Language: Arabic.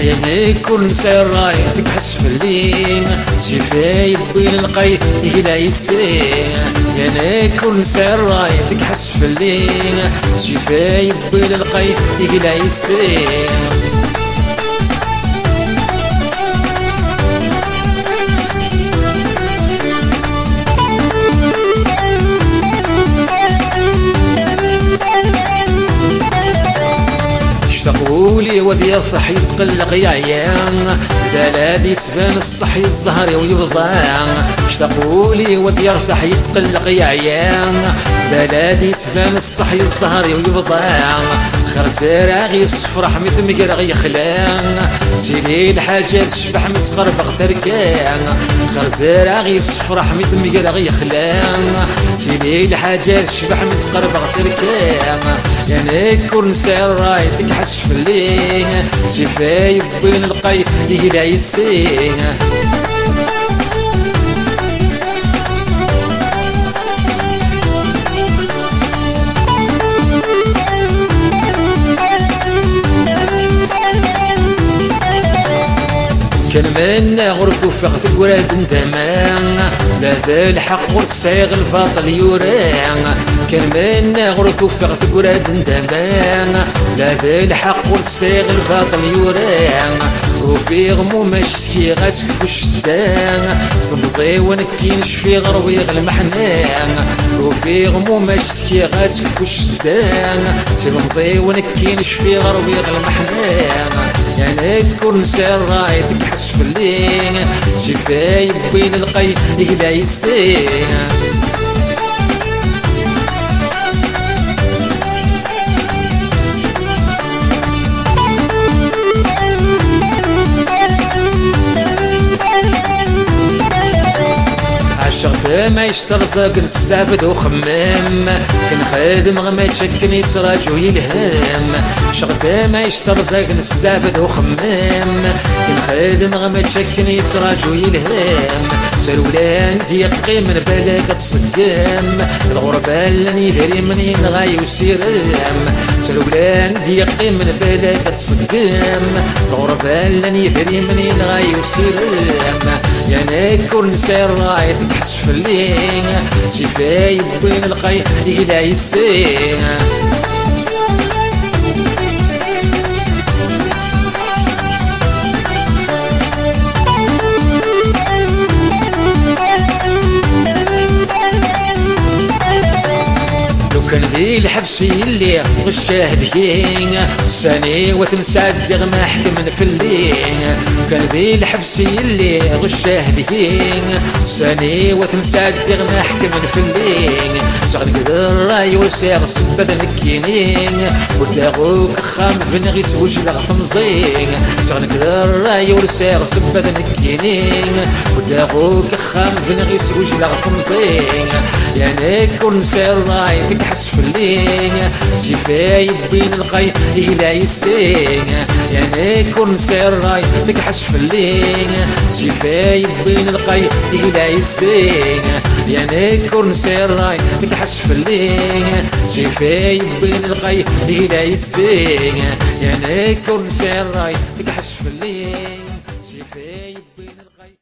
يعني كل سير راي تكحس في اللين شفاي بين القي يقلا يسين يعني كل سير راي تكحس في اللين شفاي بين القي يقلا يسين اشتقولي ودي يرفح يتقلق يا عيان دلالي تبان الصحي الزهري ويبضان اشتقولي ودي يرفح يتقلق يا عيان دلالي تبان الصحي الزهري ويبضان خرزير غي الصفرح مثل مقرغ يخلان تيلي الحاجة تشبح متقربغ تركان خرزير غي الصفرح مثل مقرغ يخلان تيلي الحاجة تشبح متقربغ تركان يعني كل سير راي تكحس في اللين شفاي بين القي يقلا يسين كان منا غرثو فغث وراد تمام لا ذا الحق والسيغ الفاطل يوران كان منا غرثو فغث وراد تمام لا ذا الحق والسيغ الفاطل يوران وفي غمو ماشي غاسك فشدان تمزي ونكين شفي غروي المحنان وفي غمو ماشي غاسك فشدان تمزي ونكين شفي غروي المحنان يعني كل سير راي تكحس في اللين شفاي بين القي يقلا يسين عشقت ما يشترزق نستعبد وخمام كان خادم غما تشكني تراجو يلهم عشقت ما يشترزق نستعبد وخمام كان خادم غما تشكني تراجو يلهم سرولان ديقي من بالك تصقم الغربة اللي يدري مني نغاي وسيرم سرولان ديقي من بالك تصقم الغربة اللي يدري مني نغاي وسيرم يعني كل سير راي تكحس في اللين شفاي بين القي يقلا يسين كان ذي الحبسي اللي غشاهدين ساني وتنساد دغما حكم في اللين كان ذي الحبسي اللي غشاهدين ساني وتنساد دغما حكم في اللين زغن قدر راي وساغ سبد الكينين وداغوك خام فنغي سوج لغ ثمزين زغن قدر راي وساغ سبد الكينين وداغوك خام فنغي سوج لغ ثمزين يعني كل سير راي تكحس في اللين شفاي بين القي يقلا يسين يعني كل سير راي تكحس في اللين شفاي بين القي يقلا يسين يعني كل سير راي تكحس في اللين شفاي بين القي يقلا يسين يعني كل سير راي تكحس في اللين شفاي بين القي